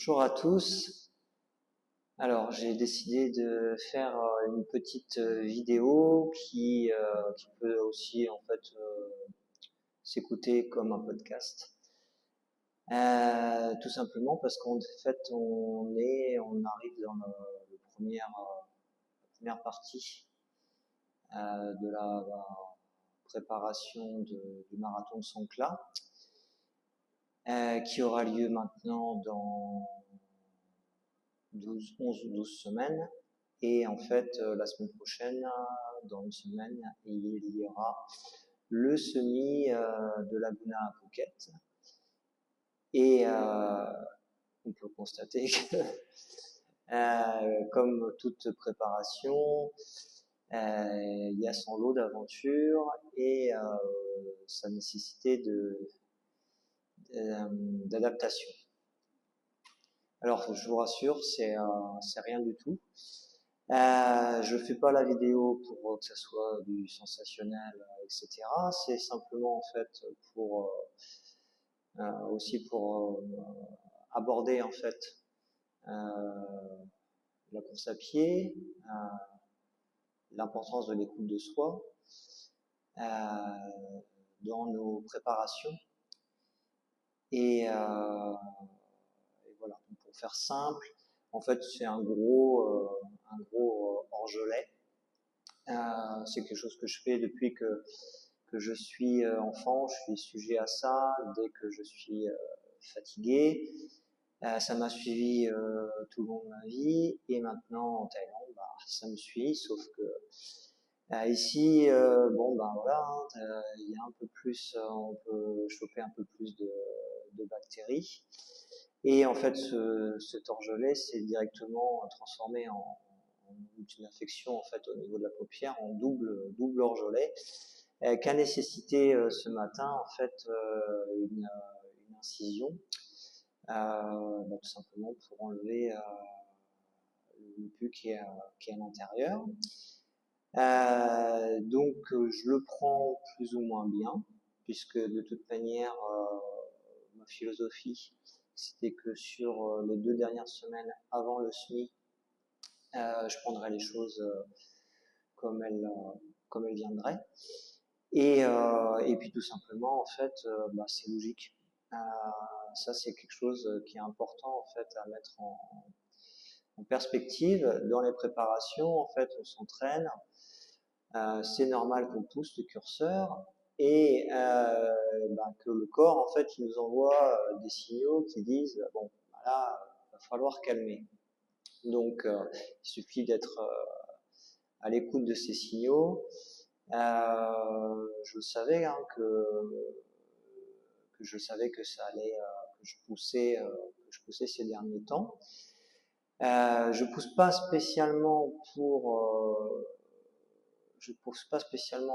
Bonjour à tous. Alors, j'ai décidé de faire une petite vidéo qui peut aussi en fait s'écouter comme un podcast. Tout simplement parce qu'en fait on arrive dans la première partie de la préparation du marathon de Songkhla, qui aura lieu maintenant dans 11 ou 12 semaines. Et en fait, la semaine prochaine, dans une semaine, il y aura le semi de Laguna à Phuket. Et on peut constater que, comme toute préparation, il y a son lot d'aventures et sa nécessité d'adaptation. Alors, je vous rassure, c'est rien du tout. Je fais pas la vidéo pour que ça soit du sensationnel, etc. C'est simplement en fait pour aussi pour aborder en fait la course à pied, l'importance de l'écoute de soi dans nos préparations et voilà. Donc, pour faire simple, en fait, c'est un gros orgelet. C'est quelque chose que je fais depuis que je suis enfant. Je suis sujet à ça dès que je suis fatigué. Ça m'a suivi tout le long de ma vie et maintenant en Thaïlande, ça me suit. Sauf que ici, voilà, il y a un peu plus, on peut choper un peu plus de bactéries. Et en fait, cet orgelet s'est directement transformé en une infection en fait au niveau de la paupière, en double orgelet, qui a nécessité ce matin en fait une incision, tout simplement pour enlever le pus qui est à l'intérieur. Donc je le prends plus ou moins bien, puisque de toute manière ma philosophie c'était que sur les 2 dernières semaines avant le SMI, je prendrais les choses comme elles viendraient. Et puis tout simplement, en fait, c'est logique. Ça, c'est quelque chose qui est important en fait à mettre en perspective. Dans les préparations, en fait, on s'entraîne. C'est normal qu'on pousse le curseur et que le corps, en fait, il nous envoie des signaux qui disent bon, là, va falloir calmer. Donc, il suffit d'être à l'écoute de ces signaux. Je savais que ça allait, que je poussais ces derniers temps. Je pousse pas spécialement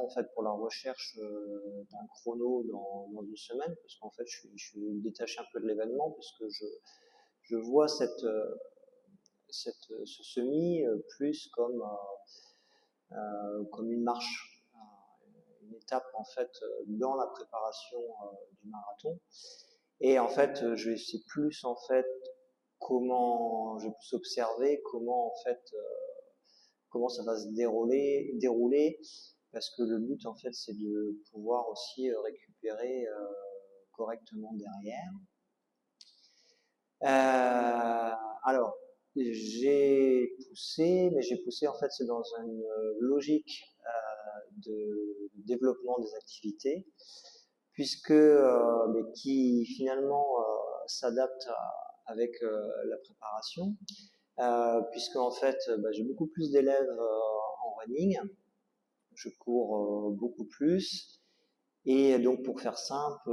en fait pour la recherche d'un chrono dans une semaine, parce qu'en fait je suis détaché un peu de l'événement, parce que je vois ce semi plus comme une marche, une étape en fait dans la préparation du marathon. Et en fait, je sais plus en fait je vais plus observer comment en fait comment ça va se dérouler, parce que le but en fait c'est de pouvoir aussi récupérer correctement derrière. Alors, j'ai poussé, mais j'ai poussé en fait c'est dans une logique de développement des activités, puisque mais qui finalement s'adapte avec la préparation, puisque en fait j'ai beaucoup plus d'élèves en running, je cours beaucoup plus, et donc pour faire simple,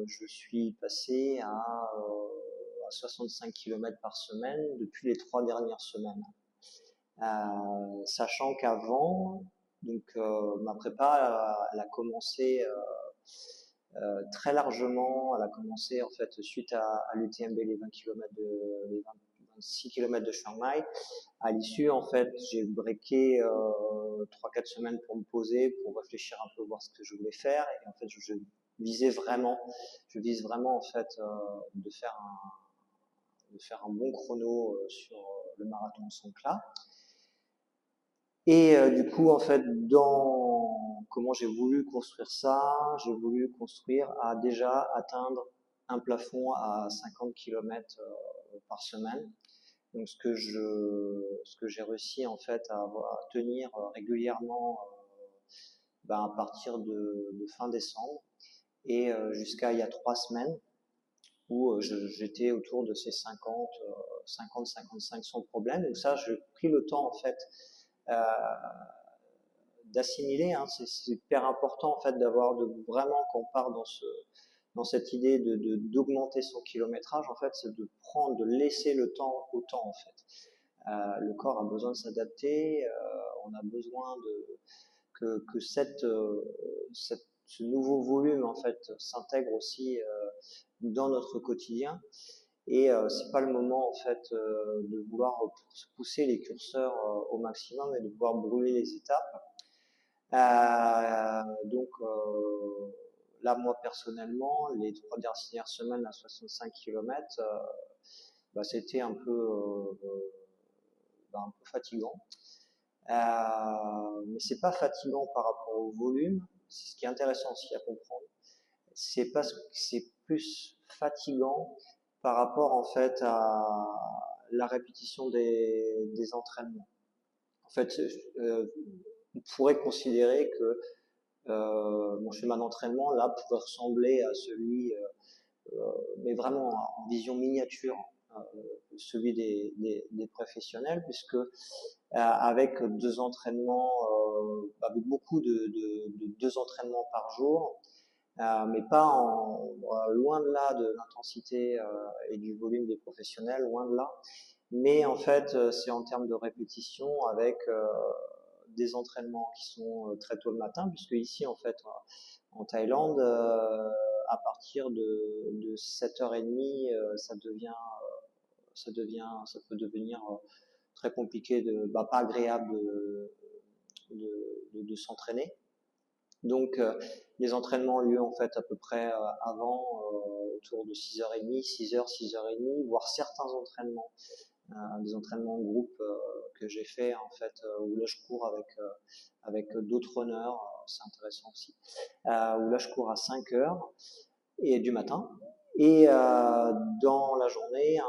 je suis passé à 65 km par semaine depuis les 3 dernières semaines. Sachant qu'avant, donc ma prépa, elle a commencé très largement. Elle a commencé en fait suite à l'UTMB, les 26 km de Chiang Mai. À l'issue, en fait, j'ai breaké 3-4 semaines pour me poser, pour réfléchir un peu, voir ce que je voulais faire. Et en fait, je vise vraiment en fait de faire faire un bon chrono sur le marathon sans plat. Et du coup, en fait, dans comment j'ai voulu construire ça, j'ai voulu construire à déjà atteindre un plafond à 50 km par semaine. Donc ce que j'ai réussi en fait à tenir régulièrement à partir de fin décembre et jusqu'à il y a 3 semaines où j'étais autour de ces 55 sans problème. Donc ça, j'ai pris le temps en fait euh, d'assimiler. Hein. C'est hyper important en fait d'avoir vraiment quand on part dans cette idée d'augmenter son kilométrage, en fait, c'est de laisser le temps au temps, en fait. Le corps a besoin de s'adapter, on a besoin que ce nouveau volume, en fait, s'intègre aussi dans notre quotidien. Et c'est pas le moment, en fait, de vouloir pousser les curseurs au maximum et de pouvoir brûler les étapes. Donc là, moi personnellement, les 3 dernières semaines à 65 km, c'était un peu fatigant. Mais c'est pas fatigant par rapport au volume. Ce qui est intéressant aussi à comprendre, c'est parce que c'est plus fatigant par rapport en fait à la répétition des entraînements. En fait, on pourrait considérer que mon schéma d'entraînement là pourrait ressembler à celui, mais vraiment en vision miniature, celui des professionnels, puisque avec 2 entraînements, avec beaucoup de 2 entraînements par jour, mais pas loin de là de l'intensité et du volume des professionnels, loin de là. Mais en fait, c'est en termes de répétition avec des entraînements qui sont très tôt le matin, puisque ici, en fait, en Thaïlande, à partir de 7h30, ça peut devenir très compliqué, pas agréable de s'entraîner. Donc, les entraînements ont lieu en fait à peu près avant, autour de 6h30, 6h, 6h30, voire certains entraînements, des entraînements en groupe que j'ai fait en fait, où là je cours avec d'autres runners, c'est intéressant aussi, où là je cours à 5h et du matin. Et dans la journée,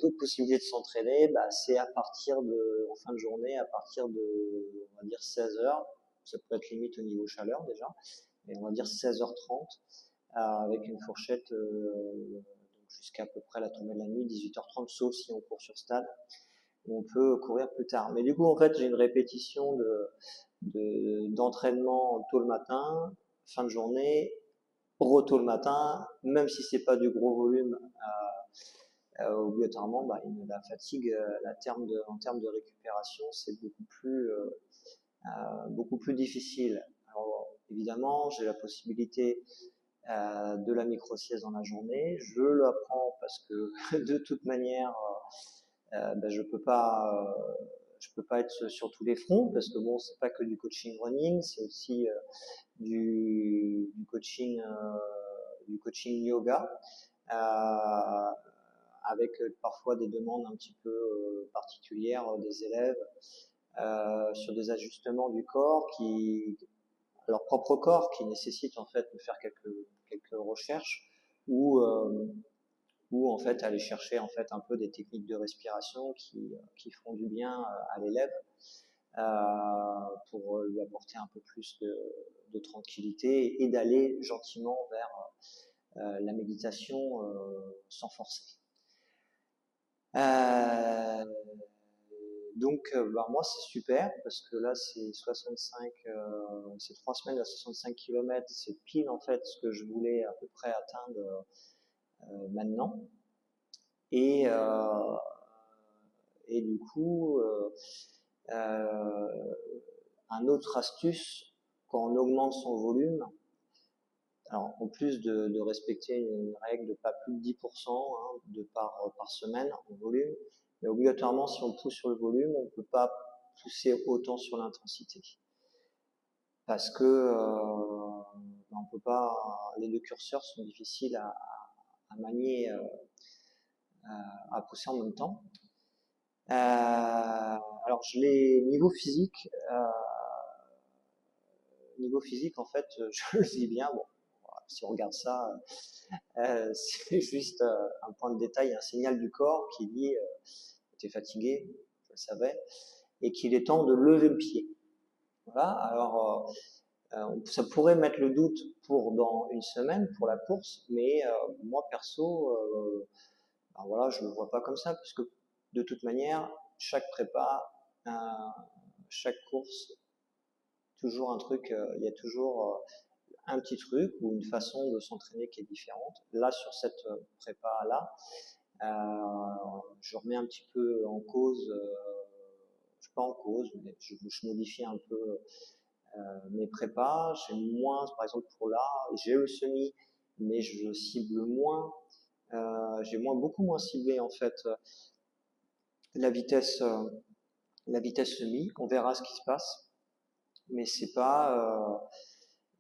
l'autre possibilité de s'entraîner, c'est à partir en fin de journée, à partir de, on va dire 16h. Ça peut être limite au niveau chaleur déjà, mais on va dire 16h30, avec une fourchette jusqu'à peu près la tombée de la nuit, 18h30, sauf si on court sur stade, où on peut courir plus tard. Mais du coup, en fait, j'ai une répétition d'entraînement tôt le matin, fin de journée, tôt le matin, même si c'est pas du gros volume, obligatoirement, la fatigue, en termes de récupération, c'est beaucoup plus difficile. Alors, évidemment, j'ai la possibilité de la micro-sieste dans la journée. Je la prends parce que de toute manière, je peux pas être sur tous les fronts parce que bon, c'est pas que du coaching running, c'est aussi du coaching yoga, avec parfois des demandes un petit peu particulières des élèves sur des ajustements du corps leur propre corps, qui nécessitent en fait de faire quelques recherches ou en fait aller chercher en fait un peu des techniques de respiration qui font du bien à l'élève pour lui apporter un peu plus de tranquillité et d'aller gentiment vers la méditation sans forcer. Donc moi c'est super parce que là c'est 3 semaines à 65 km, c'est pile en fait ce que je voulais à peu près atteindre maintenant. Et du coup, un autre astuce, quand on augmente son volume, alors en plus de respecter une règle de pas plus de 10% par semaine en volume, mais obligatoirement si on pousse sur le volume, on ne peut pas pousser autant sur l'intensité. Parce que on peut pas, les deux curseurs sont difficiles à manier à pousser en même temps. Alors je l'ai niveau physique en fait, je le vis bien. Bon, si on regarde ça, c'est juste un point de détail, un signal du corps qui dit t'es fatigué, je le savais, et qu'il est temps de lever le pied. Voilà. Alors ça pourrait mettre le doute pour dans une semaine pour la course, mais moi perso, ben voilà, je le vois pas comme ça, puisque de toute manière, chaque prépa, euh, chaque course, toujours un truc, il y a toujours un petit truc ou une façon de s'entraîner qui est différente. Là, sur cette prépa-là, je remets un petit peu en cause, je suis pas en cause, mais je modifie un peu mes prépas. J'ai moins, par exemple pour là, j'ai le semi, mais je cible moins. J'ai beaucoup moins ciblé en fait la vitesse, euh, la vitesse semi. On verra ce qui se passe, mais c'est pas.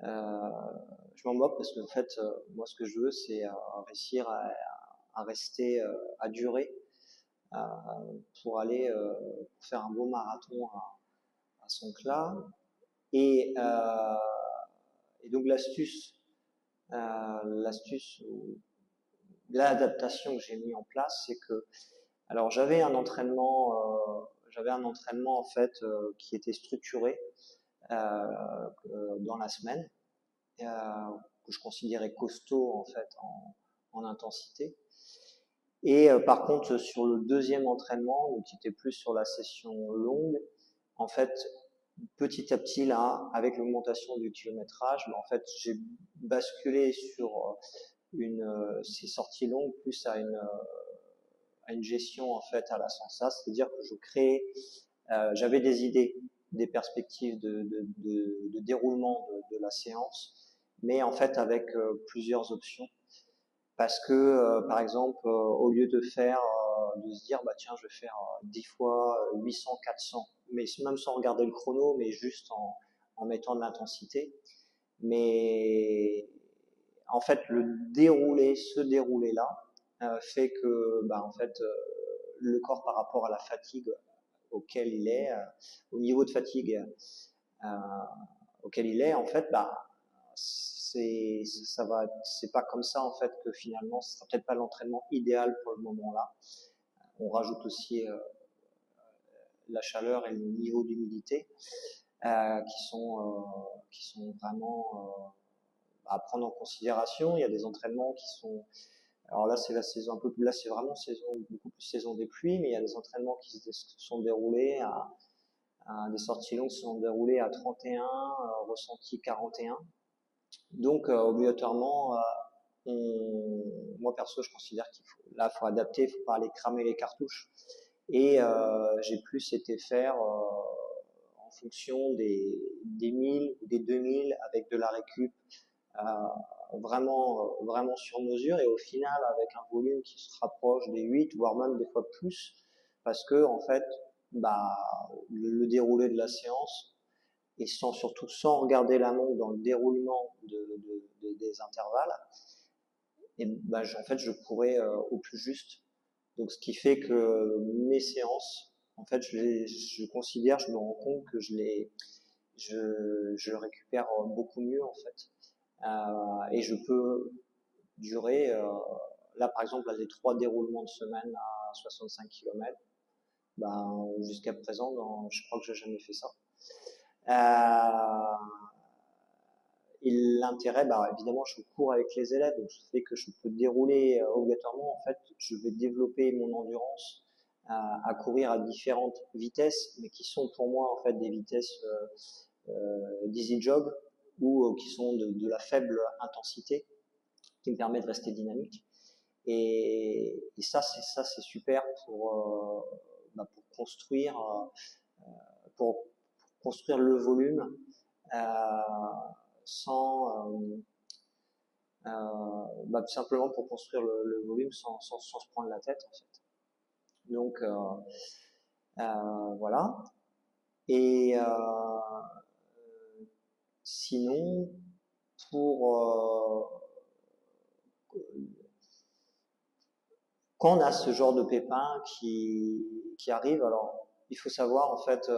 Je m'en moque parce que en fait, moi ce que je veux, c'est réussir à rester, à durer, euh, pour aller faire un beau marathon à Songkhla. Et, euh, et donc l'astuce ou l'adaptation que j'ai mis en place, c'est que alors j'avais un entraînement en fait qui était structuré dans la semaine, euh, que je considérais costaud en fait en intensité. Et par contre sur le deuxième entraînement, donc qui était plus sur la session longue, en fait petit à petit là, avec l'augmentation du kilométrage, en fait j'ai basculé sur ces sorties longues plus à une gestion en fait à la Sansa, c'est-à-dire que je crée, j'avais des idées, des perspectives de déroulement de la séance, mais en fait avec plusieurs options, parce que par exemple au lieu de se dire bah tiens je vais faire 10 fois 800 400, mais même sans regarder le chrono, mais juste en mettant de l'intensité, mais en fait ce déroulé là fait que bah en fait le corps par rapport à la fatigue auquel il est, au niveau de fatigue euh, auquel il est, en fait, bah, c'est pas comme ça en fait que finalement, ce sera peut-être pas l'entraînement idéal pour le moment là. On rajoute aussi la chaleur et le niveau d'humidité qui sont vraiment à prendre en considération. Il y a des entraînements qui sont alors là, c'est la saison un peu plus, là, c'est vraiment beaucoup plus saison des pluies, mais il y a des entraînements qui se sont déroulés des sorties longues se sont déroulées à 31, ressenti 41. Donc, obligatoirement, moi perso, je considère faut adapter, il faut pas aller cramer les cartouches. Et j'ai plus été faire en fonction des 1000 ou des 2000 avec de la récup vraiment sur mesure, et au final avec un volume qui se rapproche des 8 voire même des fois plus, parce que en fait bah le déroulé de la séance, et surtout sans regarder la montre dans le déroulement des intervalles, et bah en fait je pourrais au plus juste. Donc ce qui fait que mes séances en fait je me rends compte que je récupère beaucoup mieux en fait. Et je peux durer, là par exemple, là, les 3 déroulements de semaine à 65 km, ben, jusqu'à présent, je crois que j'ai jamais fait ça. Euh, et l'intérêt, bah, évidemment, je cours avec les élèves, donc ce fait que je peux dérouler obligatoirement. En fait, je vais développer mon endurance à courir à différentes vitesses, mais qui sont pour moi en fait des vitesses d'easy jog, ou qui sont de la faible intensité, qui me permet de rester dynamique. Et ça, c'est super pour construire, pour construire le volume euh, sans, tout simplement pour construire le volume sans se prendre la tête en fait. Donc voilà. Et sinon, pour quand on a ce genre de pépin qui arrive, alors il faut savoir en fait,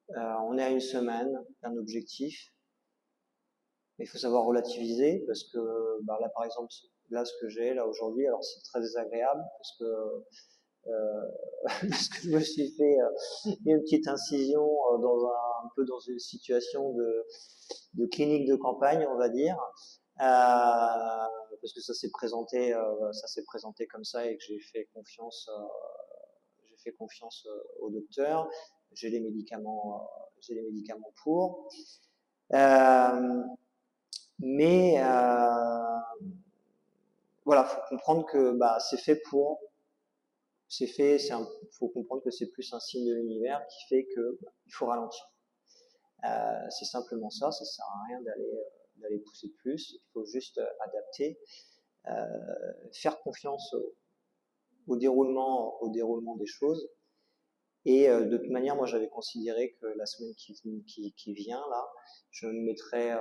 on est à une semaine d'un objectif, mais il faut savoir relativiser parce que bah, là par exemple, là ce que j'ai là aujourd'hui, alors c'est très désagréable parce que parce que je me suis fait une petite incision dans un peu dans une situation de clinique de campagne, on va dire, parce que ça s'est présenté comme ça et que j'ai fait confiance au docteur. J'ai les médicaments pour. Euh, mais voilà, faut comprendre que bah, c'est fait pour. C'est fait. Faut comprendre que c'est plus un signe de l'univers qui fait que bah, il faut ralentir. C'est simplement ça. Ça sert à rien d'aller pousser plus. Il faut juste adapter, faire confiance au déroulement des choses. Et de toute manière, moi, j'avais considéré que la semaine qui vient là, je mettrais,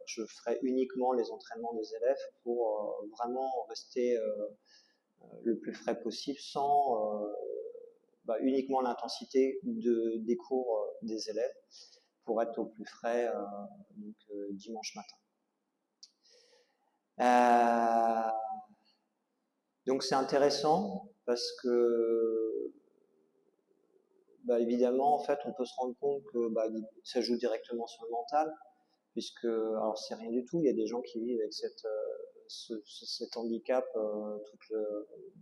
je ferai uniquement les entraînements des élèves pour vraiment rester le plus frais possible, sans bah, uniquement l'intensité des cours des élèves, pour être au plus frais dimanche matin. Donc c'est intéressant parce que bah, évidemment, en fait, on peut se rendre compte que bah, ça joue directement sur le mental, puisque, alors c'est rien du tout, il y a des gens qui vivent avec cet handicap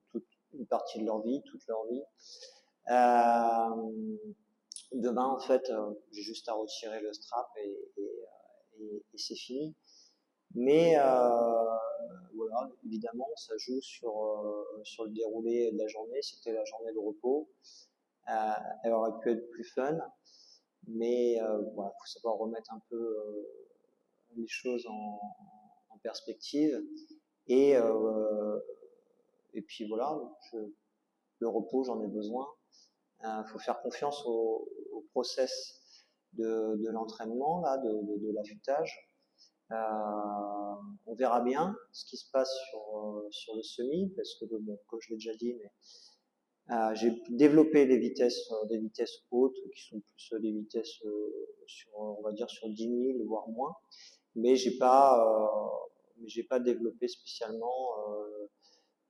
toute une partie de leur vie, toute leur vie. Demain, en fait, j'ai juste à retirer le strap et c'est fini. Mais voilà, évidemment, ça joue sur le déroulé de la journée. C'était la journée de repos. Elle aurait pu être plus fun, mais voilà, faut savoir remettre un peu les choses en perspective. Et, euh, et puis voilà, le repos, j'en ai besoin. Faut faire confiance au process de l'entraînement, là, de l'affûtage. On verra bien ce qui se passe sur le semi, parce que bon, comme je l'ai déjà dit, mais j'ai développé des vitesses hautes qui sont plus des vitesses on va dire sur 10 000 voire moins, mais j'ai pas développé spécialement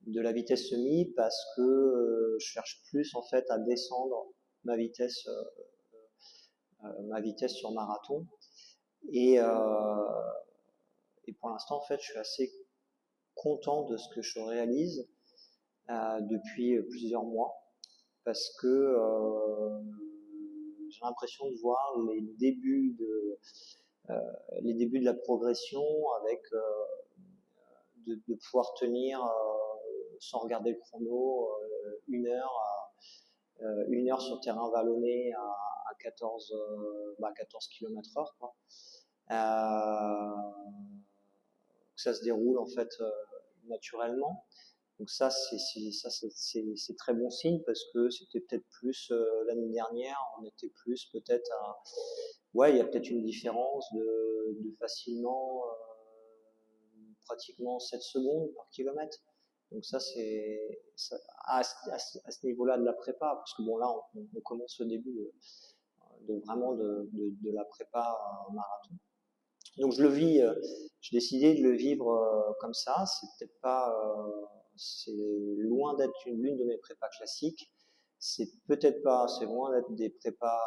de la vitesse semi parce que je cherche plus en fait à descendre ma vitesse ma vitesse sur marathon et et pour l'instant en fait je suis assez content de ce que je réalise depuis plusieurs mois parce que j'ai l'impression de voir les débuts de la progression avec de pouvoir tenir sans regarder le chrono une heure sur terrain vallonné à 14 km/h quoi. Ça se déroule en fait naturellement. Donc ça c'est très bon signe parce que c'était peut-être plus l'année dernière, on était plus peut-être à ouais, il y a peut-être une différence de facilement pratiquement 7 secondes par kilomètre. Donc ça c'est à ce niveau-là de la prépa parce que bon là on commence le début vraiment de la prépa marathon. Donc je le vis, j'ai décidé de le vivre comme ça. C'est peut-être pas, c'est loin d'être l'une de mes prépas classiques. C'est peut-être pas, c'est loin d'être des prépas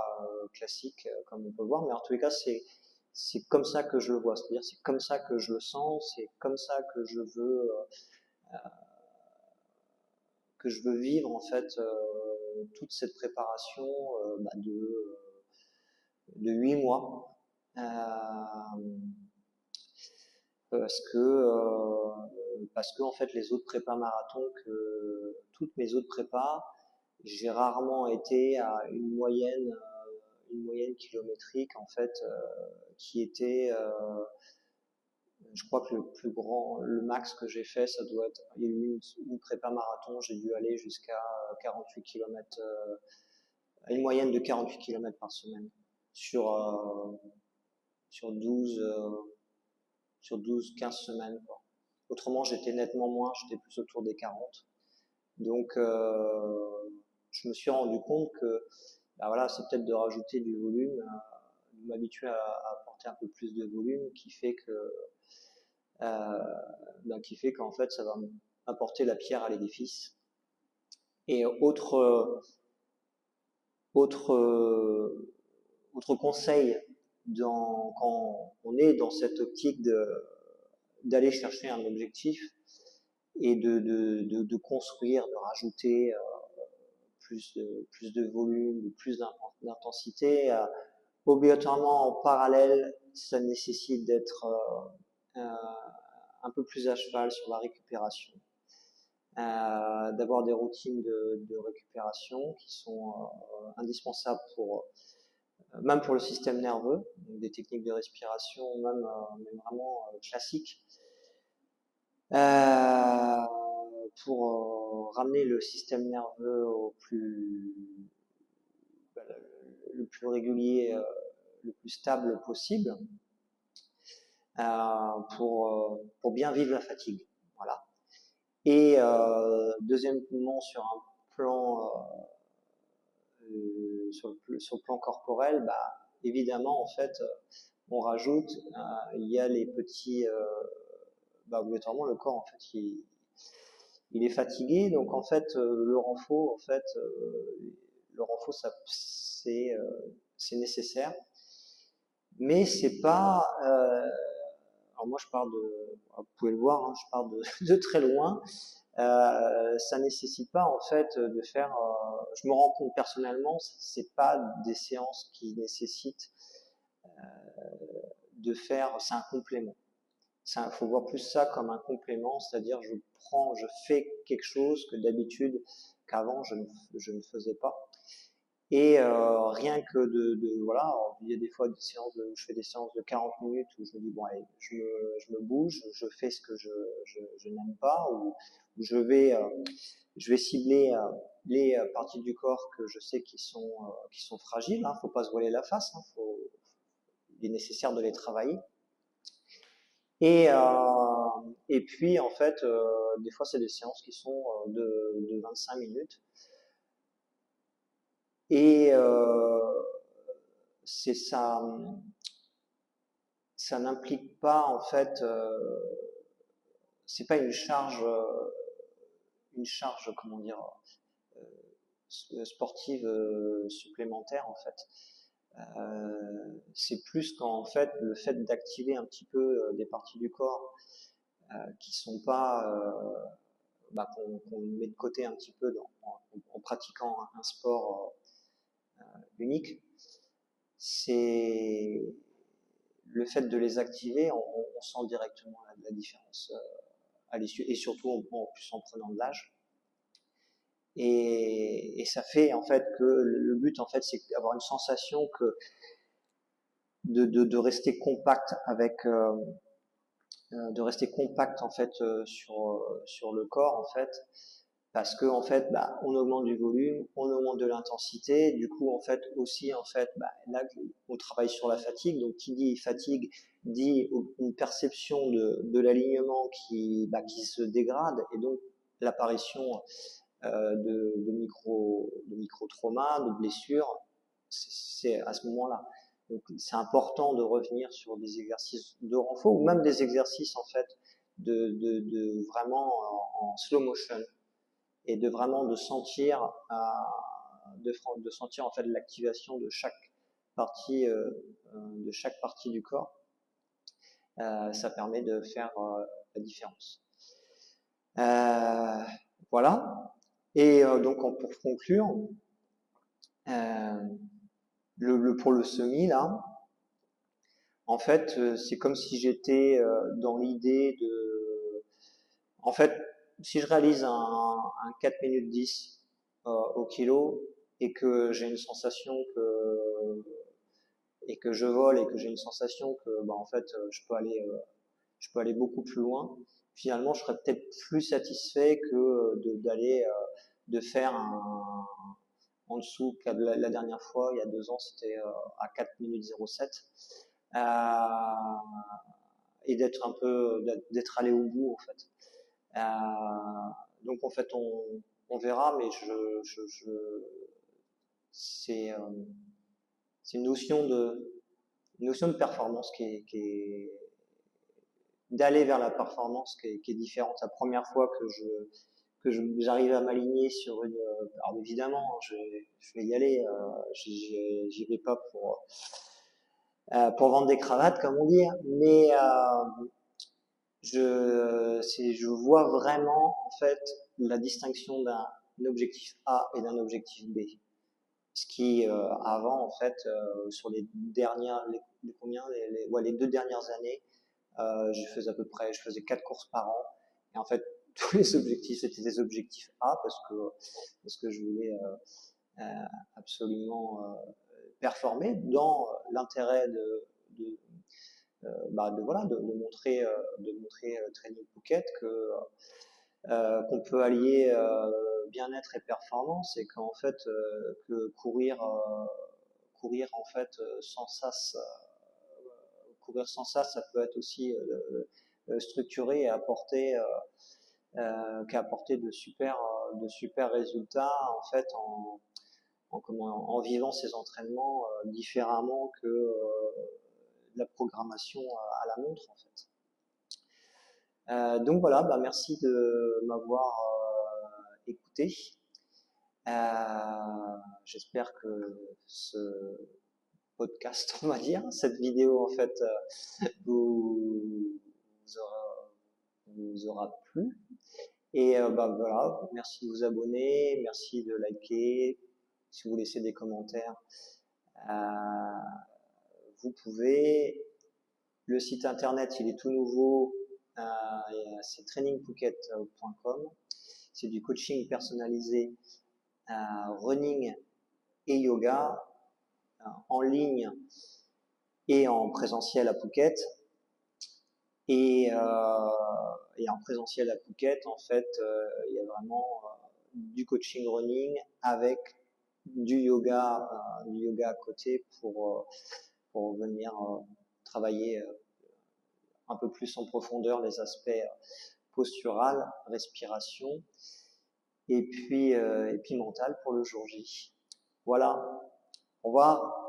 classiques comme on peut voir, mais en tous les cas c'est comme ça que je le vois. C'est-à-dire c'est comme ça que je le sens, c'est comme ça que je veux vivre en fait toute cette préparation de 8 mois. Parce que en fait les autres prépas marathon toutes mes autres prépas j'ai rarement été à une moyenne kilométrique en fait qui était je crois que le max que j'ai fait ça doit être il y a eu une prépa marathon j'ai dû aller jusqu'à 48 km à une moyenne de 48 km par semaine sur sur 12 sur 12-15 semaines quoi. Autrement, j'étais nettement moins, j'étais plus autour des 40. Donc, je me suis rendu compte que bah voilà, c'est peut-être de rajouter du volume, de m'habituer à apporter un peu plus de volume, qui fait qu'en fait, ça va apporter la pierre à l'édifice. Et autre, autre conseil quand on est dans cette optique d'aller chercher un objectif et de construire, de rajouter plus de volume, plus d'intensité, obligatoirement en parallèle, ça nécessite d'être un peu plus à cheval sur la récupération, d'avoir des routines de récupération qui sont indispensables même pour le système nerveux, donc des techniques de respiration même vraiment classiques, pour ramener le système nerveux le plus régulier, le plus stable possible, pour bien vivre la fatigue. Voilà. Et deuxièmement, sur un plan sur le plan corporel, bah, évidemment, en fait, on rajoute, il y a les petits, obligatoirement, le corps, en fait, il est fatigué, donc en fait, le renfort, c'est nécessaire, mais c'est pas, alors moi je pars vous pouvez le voir, hein, je pars de très loin. Ça nécessite pas en fait de faire. Je me rends compte personnellement, c'est pas des séances qui nécessitent de faire. C'est un complément. Il faut voir plus ça comme un complément, c'est-à-dire je fais quelque chose que d'habitude, qu'avant je ne faisais pas. Et rien que voilà, il y a des fois je fais des séances de 40 minutes où je me dis bon allez, je me bouge, je fais ce que je n'aime pas, ou je vais cibler les parties du corps que je sais qui sont fragiles. Hein, faut pas se voiler la face, hein, il est nécessaire de les travailler. Et puis en fait, des fois c'est des séances qui sont de 25 minutes. Et c'est ça, ça n'implique pas en fait, c'est pas une charge comment dire, sportive supplémentaire en fait. C'est plus qu'en fait le fait d'activer un petit peu des parties du corps qui sont pas qu'on met de côté un petit peu en pratiquant un sport unique, c'est le fait de les activer, on sent directement la différence à l'issue, et surtout en plus en prenant de l'âge. Et ça fait en fait que le but en fait c'est d'avoir une sensation que de rester compact de rester compact en fait sur le corps en fait, parce que en fait on augmente du volume, on augmente de l'intensité, du coup en fait aussi en fait là on travaille sur la fatigue, donc qui dit fatigue dit une perception de l'alignement qui se dégrade, et donc l'apparition de micro-traumas, de blessures, c'est à ce moment-là. Donc c'est important de revenir sur des exercices de renfort, ou même des exercices en fait de vraiment en slow motion, et de vraiment de sentir en fait l'activation de chaque partie du corps. Ça permet de faire la différence. Voilà. Et donc pour conclure, pour le semi là, en fait c'est comme si j'étais dans l'idée en fait, si je réalise un 4 minutes 10 au kilo, et que j'ai une sensation et que je vole, et que j'ai une sensation que en fait je peux aller beaucoup plus loin, finalement je serais peut-être plus satisfait que de faire en dessous. La dernière fois, il y a 2 ans, c'était à 4 minutes 07, et d'être allé au bout en fait. Donc en fait on verra, mais c'est une notion de performance d'aller vers la performance qui est différente. La première fois que j'arrive à m'aligner sur une, alors évidemment, je vais y aller, j'y vais pas pour vendre des cravates, comme on dit, hein, mais je vois vraiment en fait la distinction d'un objectif A et d'un objectif B. Ce qui avant en fait sur les dernières, les 2 dernières années, je faisais 4 courses par an et en fait tous les objectifs c'était des objectifs A parce que je voulais absolument performer dans l'intérêt de montrer Training Phuket qu'on peut allier bien-être et performance et qu'en fait que courir en fait sans sas courir sans ça peut être aussi structuré et apporter de super résultats en fait en vivant ces entraînements différemment que de la programmation à la montre en fait. Donc voilà, bah merci de m'avoir écouté. J'espère que ce podcast, on va dire, cette vidéo en fait vous aura plu. Et bah voilà, merci de vous abonner, merci de liker, si vous laissez des commentaires, vous pouvez. Le site internet, il est tout nouveau, c'est trainingphuket.com. C'est du coaching personnalisé, running et yoga, en ligne et en présentiel à Phuket. Et en présentiel à Phuket, en fait, il y a vraiment du coaching running avec du yoga à côté pour venir travailler un peu plus en profondeur les aspects postural, respiration et puis mental pour le jour J. Voilà, au revoir.